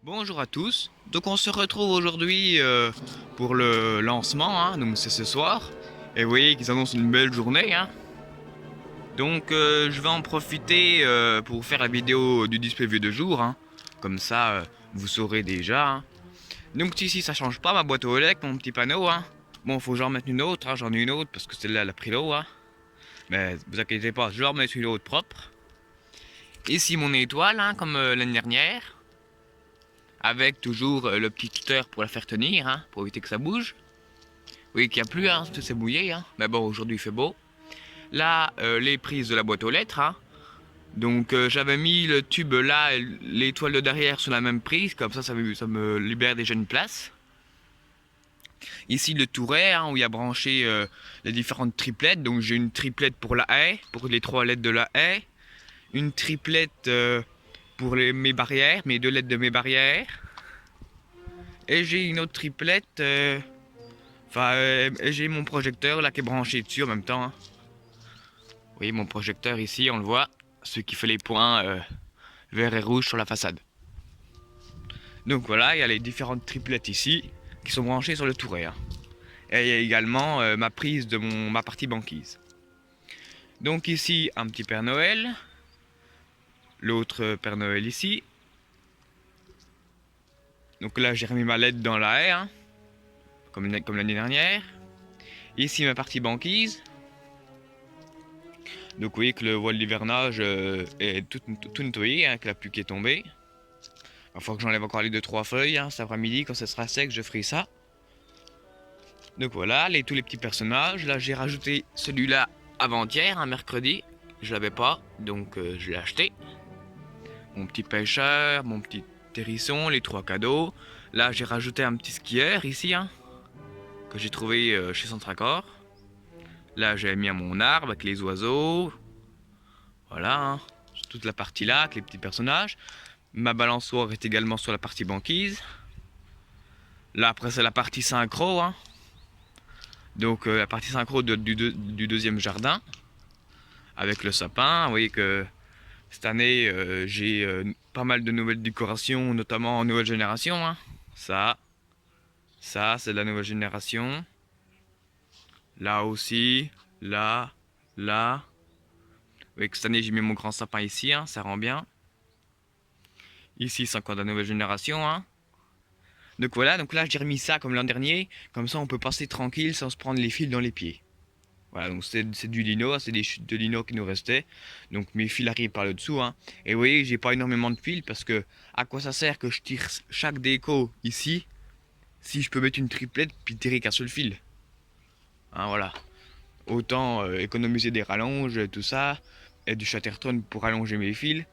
Bonjour à tous, donc on se retrouve aujourd'hui pour le lancement, hein. Donc c'est ce soir, et vous voyez qu'ils annoncent une belle journée, hein. Donc je vais en profiter pour faire la vidéo du display vue de jour, hein. Comme ça vous saurez déjà, hein. Donc ici ça change pas ma boîte aux lettres, mon petit panneau, hein. Bon, faut que j'en mette une autre, hein. J'en ai une autre parce que celle-là elle a pris l'eau, hein. Mais vous inquiétez pas, je vais en mettre une autre propre. Ici mon étoile, hein, comme l'année dernière. Avec toujours le petit tuteur pour la faire tenir, hein, pour éviter que ça bouge. Oui, qu'il n'y a plus, hein, c'est mouillé, hein. Mais bon, aujourd'hui il fait beau. Là, les prises de la boîte aux lettres, hein. Donc j'avais mis le tube là, et l'étoile de derrière sur la même prise, comme ça me libère déjà une place. Ici le touret, hein, où il y a branché les différentes triplettes. Donc j'ai une triplette pour la haie, pour les 3 LED de la haie. Une triplette pour mes barrières, mes 2 LED de mes barrières. Et j'ai une autre triplette. J'ai mon projecteur là qui est branché dessus en même temps, hein. Oui, mon projecteur ici, on le voit, ce qui fait les points verts et rouges sur la façade. Donc voilà, il y a les différentes triplettes ici qui sont branchées sur le touret, hein. Et il y a également ma prise de ma partie banquise. Donc ici, un petit Père Noël. L'autre Père Noël ici. Donc là, j'ai remis ma LED dans la haie, hein, comme l'année dernière. Ici, ma partie banquise. Donc vous voyez que le voile d'hivernage est tout nettoyé, hein, avec la pluie qui est tombée. Il va falloir que j'enlève encore les 2-3 feuilles, hein, cet après-midi, quand ça sera sec, je ferai ça. Donc voilà, tous les petits personnages. Là, j'ai rajouté celui-là avant-hier, un mercredi. Je l'avais pas, donc je l'ai acheté. Mon petit pêcheur, mon petit hérisson, les 3 cadeaux. Là, j'ai rajouté un petit skieur ici, hein, que j'ai trouvé chez Centracor. Là, j'ai mis à mon arbre avec les oiseaux. Voilà, hein, toute la partie là, avec les petits personnages. Ma balançoire est également sur la partie banquise. Là, après, c'est la partie synchro, hein. Donc, la partie synchro du deuxième jardin. Avec le sapin. Vous voyez que cette année, j'ai pas mal de nouvelles décorations, notamment en nouvelle génération, hein. Ça, c'est de la nouvelle génération. Là aussi, là. Vous voyez que cette année, j'ai mis mon grand sapin ici, hein, ça rend bien. Ici, c'est encore de la nouvelle génération, hein. Donc voilà, donc là j'ai remis ça comme l'an dernier, comme ça on peut passer tranquille sans se prendre les fils dans les pieds. Voilà, donc c'est du lino, c'est des chutes de lino qui nous restaient. Donc mes fils arrivent par le dessous, hein. Et vous voyez, j'ai pas énormément de fils parce que à quoi ça sert que je tire chaque déco ici si je peux mettre une triplette puis tirer qu'un seul fil. Hein, voilà. Autant économiser des rallonges, tout ça, et du chatterton pour allonger mes fils.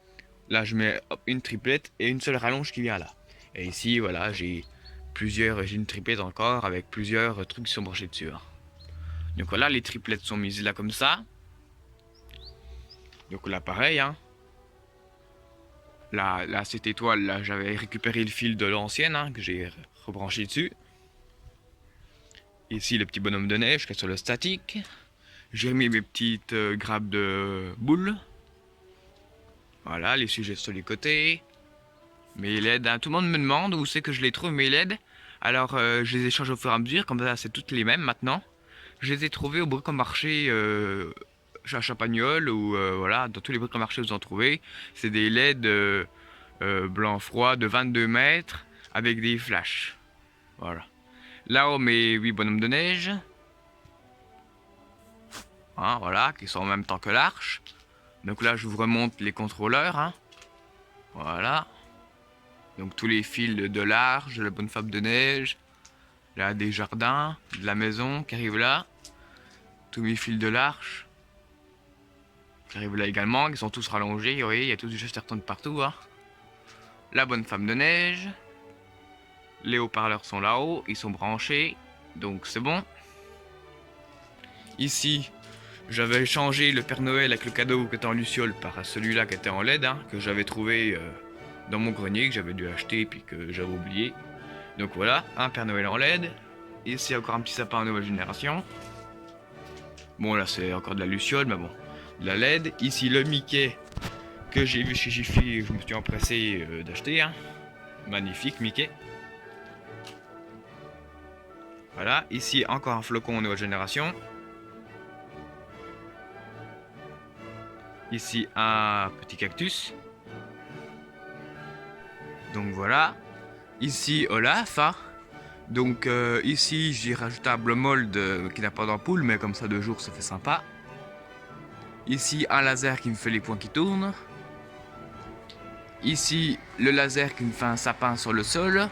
Là je mets hop, une triplette et une seule rallonge qui vient là. Et ici voilà, j'ai une triplette encore avec plusieurs trucs qui sont branchés dessus, hein. Donc voilà, les triplettes sont mises là comme ça. Donc là pareil, hein. Là cette étoile là, j'avais récupéré le fil de l'ancienne, hein, que j'ai rebranché dessus. Ici le petit bonhomme de neige qui est sur le statique. J'ai mis mes petites grappes de boules. Voilà, les sujets sur les côtés. Mes LED, hein. Tout le monde me demande où c'est que je les trouve mes LED. Alors je les échange au fur et à mesure, comme ça c'est toutes les mêmes maintenant. Je les ai trouvés au bric-à-marché à Champagnole ou voilà, dans tous les bric-à-marché vous en trouvez. C'est des LED blanc froid de 22 mètres avec des flashs. Voilà. Là-haut mes 8 bonhommes de neige. Hein, voilà, qui sont en même temps que l'arche. Donc là je vous remonte les contrôleurs, hein. Voilà. Donc tous les fils de l'arche, de la bonne fable de neige. Là des jardins, de la maison qui arrivent là. Tous mes fils de l'arche qui arrivent là également, qui sont tous rallongés, vous voyez, il y a tous du Chesterton de partout, hein. La bonne femme de neige. Les haut-parleurs sont là-haut, ils sont branchés, donc c'est bon. Ici, j'avais changé le Père Noël avec le cadeau qui était en luciole par celui-là qui était en LED, hein, que j'avais trouvé dans mon grenier, que j'avais dû acheter puis que j'avais oublié. Donc voilà, un Père Noël en LED. Ici encore un petit sapin en nouvelle génération. Bon là c'est encore de la luciole, mais bon, de la LED. Ici le Mickey que j'ai vu chez Jiffy, je me suis empressé d'acheter, hein. Magnifique, Mickey. Voilà, ici encore un flocon nouvelle génération. Ici un petit cactus. Donc voilà. Ici Olaf. Hein. Donc ici j'ai rajoutable mold qui n'a pas d'ampoule, mais comme ça de jour ça fait sympa. Ici un laser qui me fait les points qui tournent. Ici le laser qui me fait un sapin sur le sol.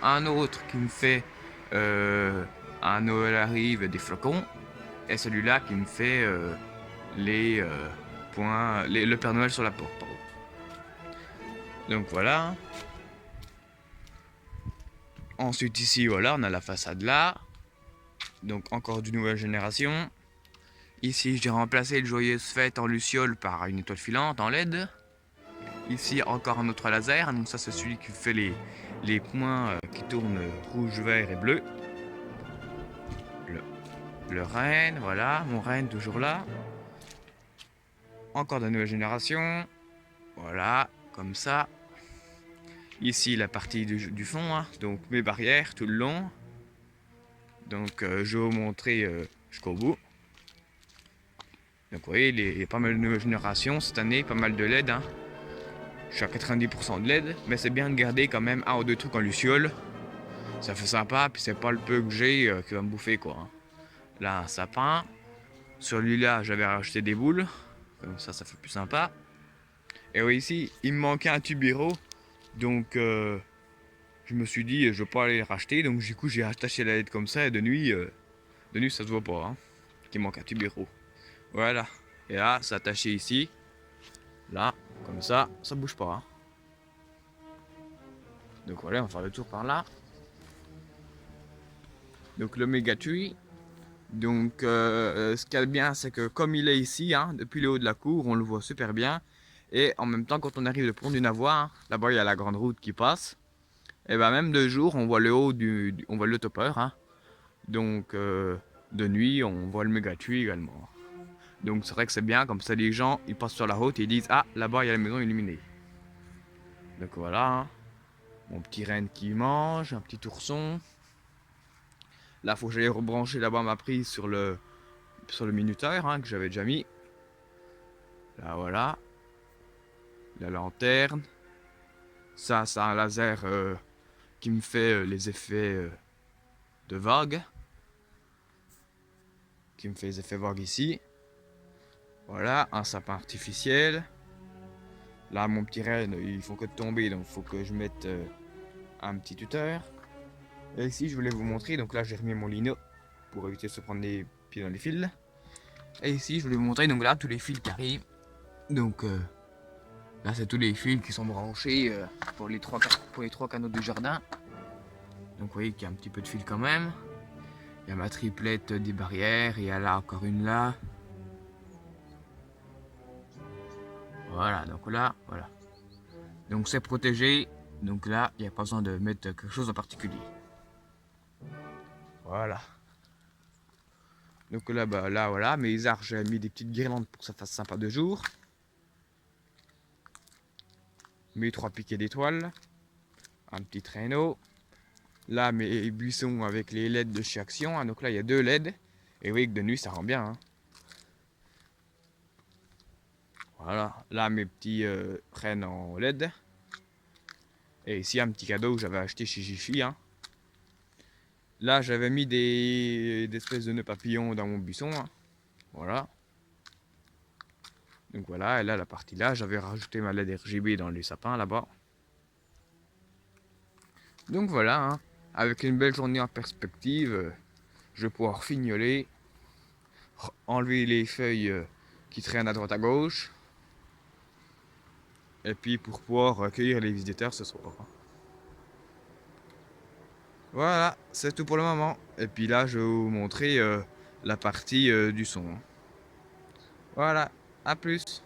Un autre qui me fait un Noël arrive et des flocons. Et celui-là qui me fait les points, le Père Noël sur la porte. Pardon. Donc voilà. Ensuite ici voilà on a la façade là. Donc encore d'une nouvelle génération. Ici j'ai remplacé le joyeuse fête en luciole par une étoile filante en LED. Ici encore un autre laser. Donc ça c'est celui qui fait les points qui tournent rouge, vert et bleu. Le renne, voilà, mon renne toujours là. Encore de la nouvelle génération. Voilà, comme ça. Ici la partie du fond, hein, donc mes barrières tout le long. Donc je vais vous montrer jusqu'au bout. Donc vous voyez, il y a pas mal de nouvelles générations cette année, pas mal de LED. Hein. Je suis à 90% de LED, mais c'est bien de garder quand même un ou deux trucs en luciole. Ça fait sympa, puis c'est pas le peu que j'ai qui va me bouffer quoi. Hein. Là un sapin. Celui-là j'avais racheté des boules, comme ça fait plus sympa. Et oui ici il me manquait un tubiro, donc je me suis dit je vais pas aller le racheter, donc du coup j'ai attaché la LED comme ça et de nuit ça se voit pas, hein, qu'il manque un tubiro. Voilà, et là c'est attaché ici, là, comme ça bouge pas. Hein. Donc voilà, on va faire le tour par là. Donc le méga tui. Donc ce qu'il y a de bien c'est que comme il est ici, hein, depuis le haut de la cour, on le voit super bien. Et en même temps quand on arrive de pont du Navois, hein, là-bas il y a la grande route qui passe. Et ben même de jour on voit le haut on voit le topper. Hein. Donc de nuit on voit le méga tui également. Donc c'est vrai que c'est bien, comme ça les gens ils passent sur la route et ils disent ah là-bas il y a la maison illuminée. Donc voilà, hein. Mon petit renne qui mange, un petit ourson. Là faut que j'aille rebrancher là-bas ma prise sur le minuteur hein, que j'avais déjà mis. Là voilà. La lanterne. Ça c'est un laser qui me fait les effets de vague. Qui me fait les effets vagues ici. Voilà, un sapin artificiel. Là mon petit renne il faut que de tomber, donc il faut que je mette un petit tuteur. Et ici je voulais vous montrer, donc là j'ai remis mon lino pour éviter de se prendre les pieds dans les fils. Et ici je voulais vous montrer donc là tous les fils qui arrivent. Donc là c'est tous les fils qui sont branchés pour les trois canaux du jardin. Donc vous voyez qu'il y a un petit peu de fil quand même. Il y a ma triplette des barrières, il y a là encore une là. Voilà, donc là, voilà. Donc c'est protégé, donc là il n'y a pas besoin de mettre quelque chose en particulier. Voilà. Donc là, bah, là voilà, mes arbres j'ai mis des petites guirlandes pour que ça fasse sympa de jour. Mes 3 piquets d'étoiles. Un petit traîneau. Là mes buissons avec les LED de chez Action. Hein. Donc là il y a 2 LED. Et vous voyez que de nuit ça rend bien. Hein. Voilà. Là mes petits rennes en LED. Et ici un petit cadeau que j'avais acheté chez Jiffy. Hein. Là j'avais mis des espèces de nœuds papillons dans mon buisson. Hein. Voilà. Donc voilà, et là la partie là, j'avais rajouté ma LED RGB dans les sapins là-bas. Donc voilà, hein, avec une belle journée en perspective, je vais pouvoir fignoler, enlever les feuilles qui traînent à droite à gauche, et puis pour pouvoir accueillir les visiteurs ce soir. Voilà, c'est tout pour le moment. Et puis là, je vais vous montrer la partie du son. Voilà, à plus.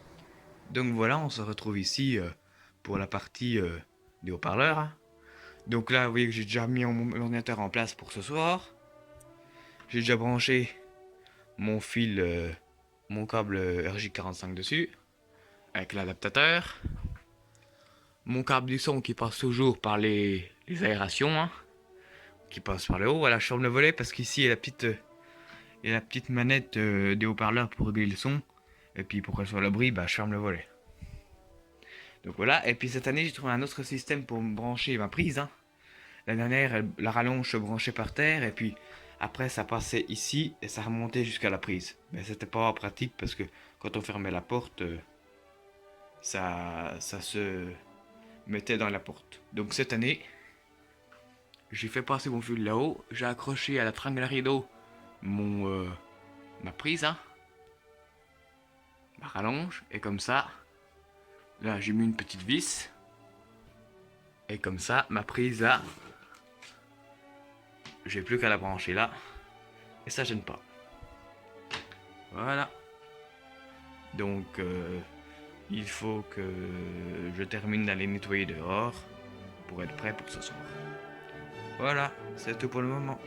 Donc voilà, on se retrouve ici pour la partie des haut-parleurs. Hein. Donc là, vous voyez que j'ai déjà mis mon ordinateur en place pour ce soir. J'ai déjà branché mon fil, mon câble RJ45 dessus, avec l'adaptateur. mon câble du son qui passe toujours par les aérations, hein, qui passe par le haut. Voilà, je ferme le volet parce qu'ici il y a la petite manette des haut-parleurs pour régler le son. Et puis pour qu'elle soit à l'abri, bah, je ferme le volet. Donc voilà, et puis cette année j'ai trouvé un autre système pour me brancher ma prise, hein. La dernière, la rallonge se branchait par terre et puis après ça passait ici et ça remontait jusqu'à la prise. Mais c'était pas pratique parce que quand on fermait la porte, ça se mettait dans la porte. Donc cette année, j'ai fait passer mon fil là-haut, j'ai accroché à la tringle à rideau ma prise, hein, ma rallonge, et comme ça, là j'ai mis une petite vis, et comme ça, ma prise là, j'ai plus qu'à la brancher là, et ça gêne pas. Voilà. Donc il faut que je termine d'aller nettoyer dehors pour être prêt pour ce soir. Voilà, c'est tout pour le moment.